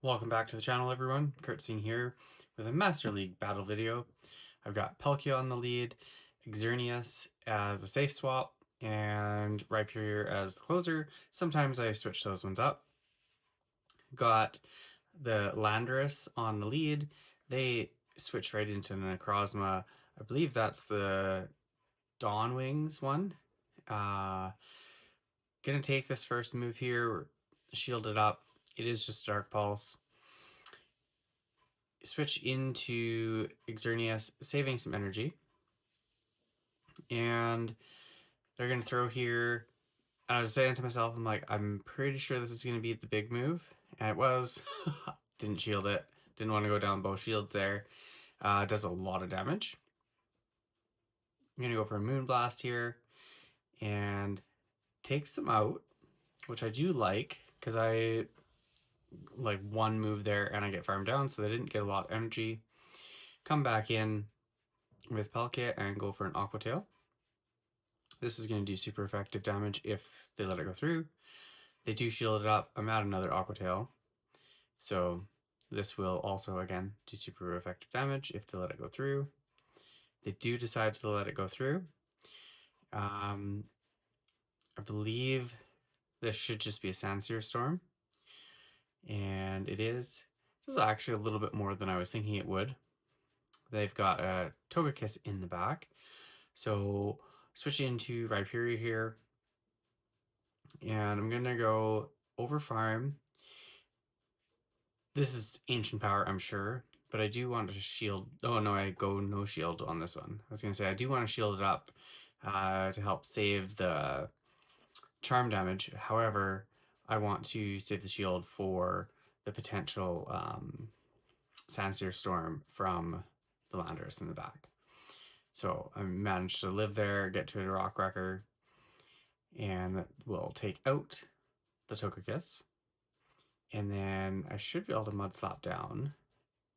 Welcome back to the channel, everyone. Kurtzing here with a Master League battle video. I've got Palkia on the lead, Xerneas as a safe swap, and Rhyperior as the closer. Sometimes I switch those ones up. Got the Landorus on the lead. They switch right into Necrozma. I believe that's the Dawn Wings one. Gonna take this first move here, shield it up. It is just Dark Pulse. Switch into Xerneas, saving some energy. And they're going to throw here. I was saying to myself, I'm like, I'm pretty sure this is going to be the big move. And it was. Didn't shield it. Didn't want to go down both shields there. Does a lot of damage. I'm going to go for a Moonblast here. And takes them out, which I do like, because I like one move there and I get farmed down, so they didn't get a lot of energy. Come back in with Palkia and go for an Aqua Tail. This is going to do super effective damage if they let it go through. They do shield it up. I'm at another Aqua Tail. So this will also, again, do super effective damage if they let it go through. They do decide to let it go through. I believe this should just be a Sandsear Storm. And it is. This is actually a little bit more than I was thinking it would. They've got a Togekiss in the back. So switch into Rhyperior here. And I'm going to go over farm. This is Ancient Power, I'm sure, but I do want to shield. Oh no, I go no shield on this one. I was going to say I do want to shield it up to help save the charm damage. However, I want to save the shield for the potential Sandsear Storm from the Landorus in the back. So I managed to live there, get to a Rock Wrecker, and that will take out the Togekiss. And then I should be able to Mud Slap down.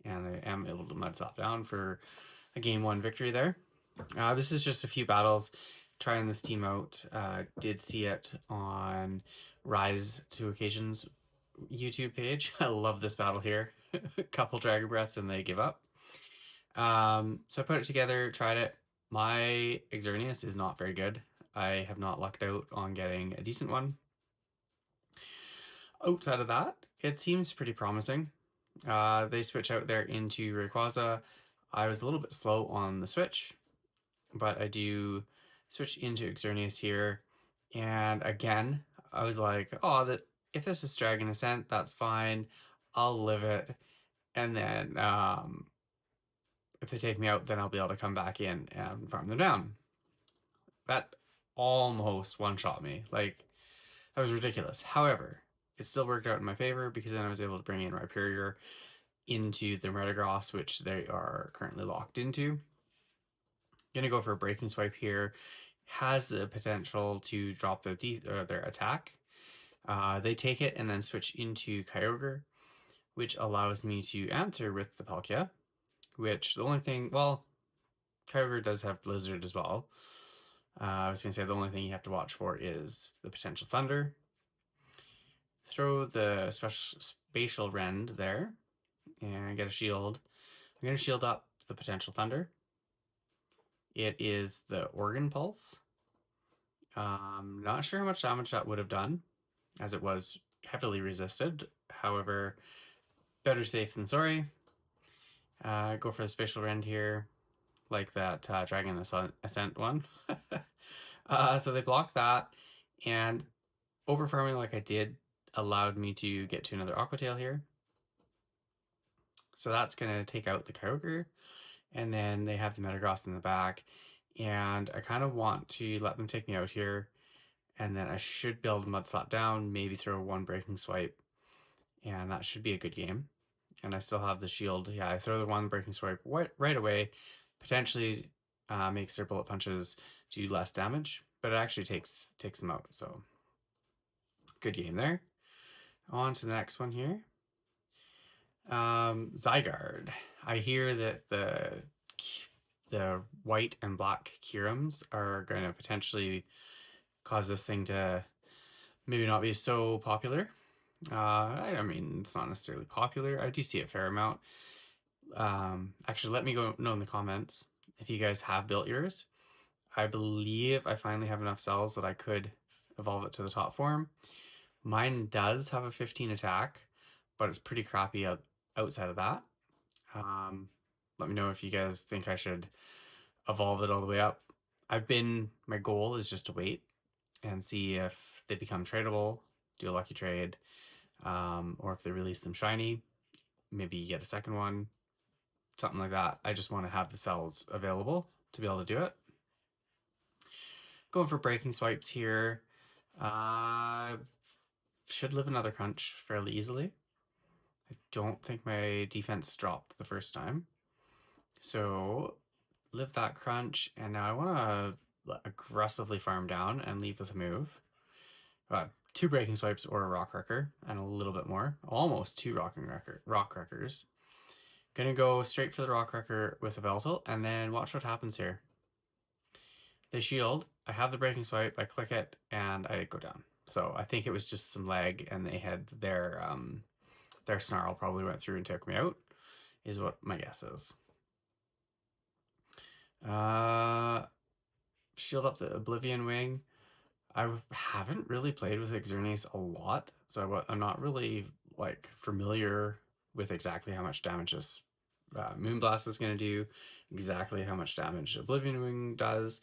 And I am able to Mud Slap down for a game 1 victory there. This is just a few battles trying this team out. Did see it on Rise to Occasions YouTube page. I love this battle here. A couple Dragon Breaths and they give up. So I put it together, tried it. My Xerneas is not very good. I have not lucked out on getting a decent one. Outside of that, it seems pretty promising. They switch out there into Rayquaza. I was a little bit slow on the switch, but I do switch into Xerneas here. And again, I was like, oh, if this is Dragon Ascent, that's fine. I'll live it. And then if they take me out, then I'll be able to come back in and farm them down. That almost one-shot me. Like, that was ridiculous. However, it still worked out in my favor because then I was able to bring in Rhyperior into the Metagross, which they are currently locked into. Gonna go for a Breaking Swipe here. Has the potential to drop their attack. They take it and then switch into Kyogre, which allows me to answer with the Palkia, which the only thing, well, Kyogre does have Blizzard as well. I was going to say the only thing you have to watch for is the potential Thunder. Throw the Spatial Rend there and get a shield. I'm going to shield up the potential Thunder. It is the Organ Pulse. Not sure how much damage that would have done, as it was heavily resisted. However, better safe than sorry. Go for the Spatial Rend here, like that Dragon Ascent one. So they block that, and overfarming like I did allowed me to get to another Aqua Tail here. So that's going to take out the Kyogre, and then they have the Metagross in the back, and I kind of want to let them take me out here, and then I should be able to Mud Slap down, maybe throw one Breaking Swipe, and that should be a good game. And I still have the shield. Yeah, I throw the one Breaking Swipe right away, potentially makes their bullet punches do less damage, but it actually takes them out, so good game there. On to the next one here. Zygarde. I hear that the white and black Kirams are going to potentially cause this thing to maybe not be so popular. I mean, it's not necessarily popular. I do see a fair amount. Actually, let me know in the comments if you guys have built yours. I believe I finally have enough cells that I could evolve it to the top form. Mine does have a 15 attack, but it's pretty crappy outside of that. Um, Let me know if you guys think I should evolve it all the way up. My goal is just to wait and see if they become tradable, do a lucky trade, or if they release them shiny, maybe you get a second one, something like that. I just want to have the cells available to be able to do it. Going for breaking swipes here. Should live another crunch fairly easily. I don't think my defense dropped the first time. So live that crunch, and now I want to aggressively farm down and leave with a move. 2 breaking swipes or a rock wrecker, and a little bit more. Almost 2 rock wreckers. Gonna go straight for the rock wrecker with a Veltal, and then watch what happens here. They shield, I have the breaking swipe, I click it, and I go down. So I think it was just some lag, and they had their snarl probably went through and took me out, is what my guess is. Shield up the Oblivion Wing. I haven't really played with Xerneas a lot, so I'm not really like familiar with exactly how much damage this Moonblast is going to do, exactly how much damage Oblivion Wing does,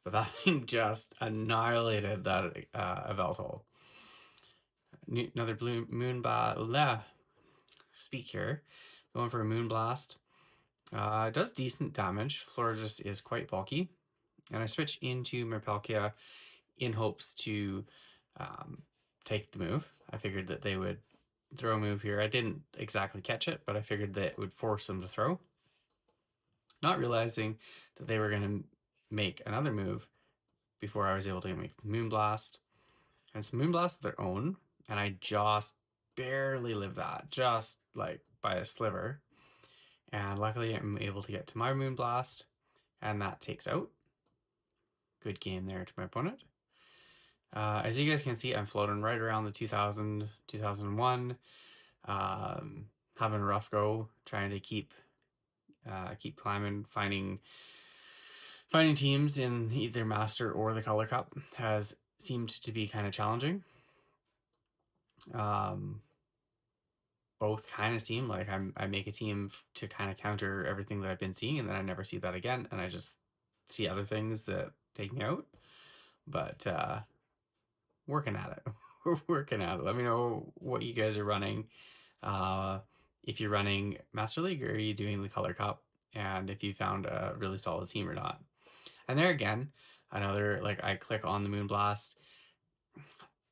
but that thing just annihilated that Yveltal. Another blue Moonblast. Speak here. Going for a Moonblast. It does decent damage. Florges is quite bulky. And I switch into Merpelkia in hopes to take the move. I figured that they would throw a move here. I didn't exactly catch it, but I figured that it would force them to throw. Not realizing that they were going to make another move before I was able to make Moonblast. And it's Moonblast of their own, and I just barely live that, just like by a sliver. And luckily I'm able to get to my Moonblast, and that takes out. Good game there to my opponent. As you guys can see, I'm floating right around the 2000, 2001. Having a rough go, trying to keep climbing, finding teams in either Master or the Color Cup has seemed to be kind of challenging. Both kind of seem like I make a team to kind of counter everything that I've been seeing, and then I never see that again, and I just see other things that take me out. But working at it. We're working at it. Let me know what you guys are running. If you're running Master League, or are you doing the Color Cup, and if you found a really solid team or not. And there again, another, like, I click on the Moonblast.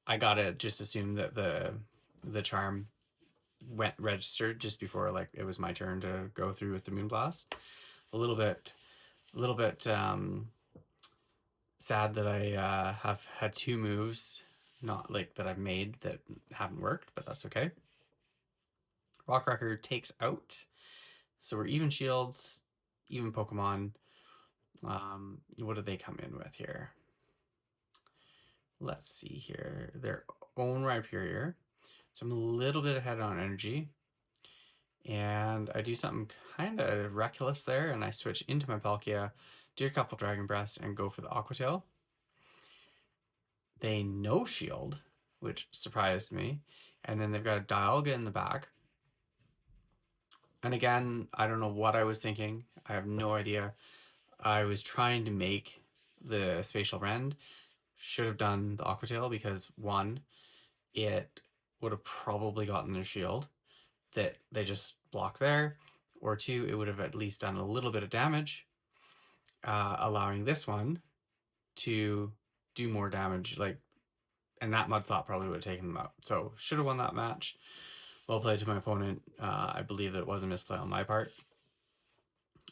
I gotta just assume that the charm went registered just before, like, it was my turn to go through with the Moonblast. A little bit sad that I have had 2 moves not like that I've made that haven't worked, but that's okay. Rock Wrecker takes out, so we're even shields, even Pokemon. What do they come in with here? Let's see here. Their own Rhyperior. So I'm a little bit ahead on energy. And I do something kind of reckless there, and I switch into my Palkia, do a couple Dragon Breaths, and go for the Aqua Tail. They no shield, which surprised me. And then they've got a Dialga in the back. And again, I don't know what I was thinking. I have no idea. I was trying to make the Spatial Rend. Should have done the Aqua Tail because, one, it would have probably gotten their shield that they just block there, or 2, it would have at least done a little bit of damage, allowing this one to do more damage, like, and that Mudslap probably would have taken them out. So should have won that match. Well played to my opponent. I believe that it was a misplay on my part.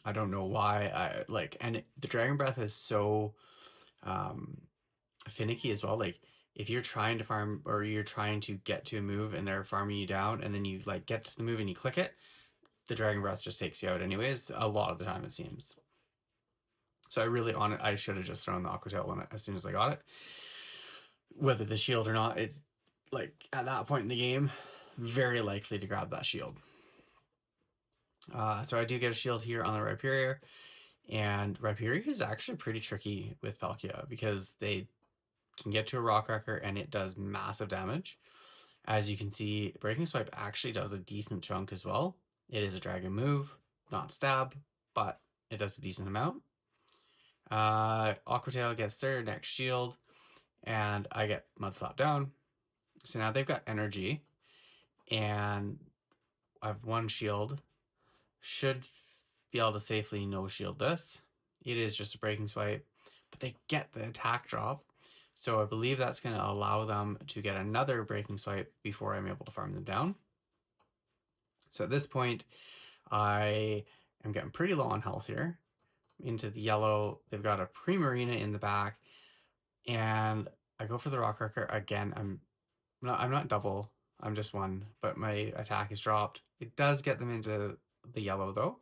I don't know why the Dragon Breath is so finicky as well. Like, if you're trying to farm, or you're trying to get to a move and they're farming you down, and then you like get to the move and you click it, the Dragon Breath just takes you out anyways, a lot of the time it seems. So I should have just thrown the Aqua Tail as soon as I got it. Whether the shield or not, like at that point in the game, very likely to grab that shield. So I do get a shield here on the Rhyperior, and Rhyperior is actually pretty tricky with Palkia because they can get to a Rock Wrecker and it does massive damage. As you can see, Breaking Swipe actually does a decent chunk as well. It is a dragon move, not stab, but it does a decent amount. Aqua Tail gets their next shield, and I get Mud Slap down. So now they've got energy, and I have one shield. Should be able to safely no shield this. It is just a Breaking Swipe, but they get the attack drop. So I believe that's going to allow them to get another Breaking Swipe before I'm able to farm them down. So at this point, I am getting pretty low on health here. Into the yellow, they've got a Primarina in the back, and I go for the Rock Wrecker again. I'm not double. I'm just one, but my attack is dropped. It does get them into the yellow though.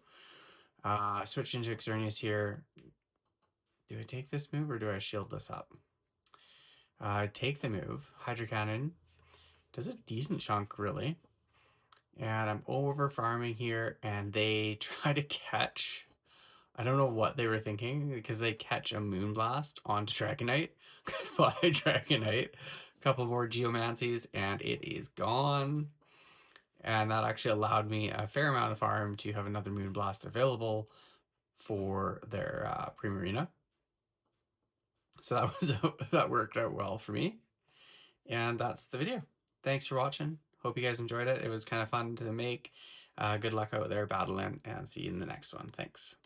Switch into Xerneas here. Do I take this move or do I shield this up? I take the move. Hydro Cannon does a decent chunk really. And I'm over farming here and they try to catch. I don't know what they were thinking because they catch a Moonblast onto Dragonite. Goodbye, Dragonite. A couple more Geomancies and it is gone. And that actually allowed me a fair amount of farm to have another Moonblast available for their Primarina. So that was that worked out well for me. And that's the video. Thanks for watching. Hope you guys enjoyed it. It was kind of fun to make. Good luck out there battling, and see you in the next one. Thanks.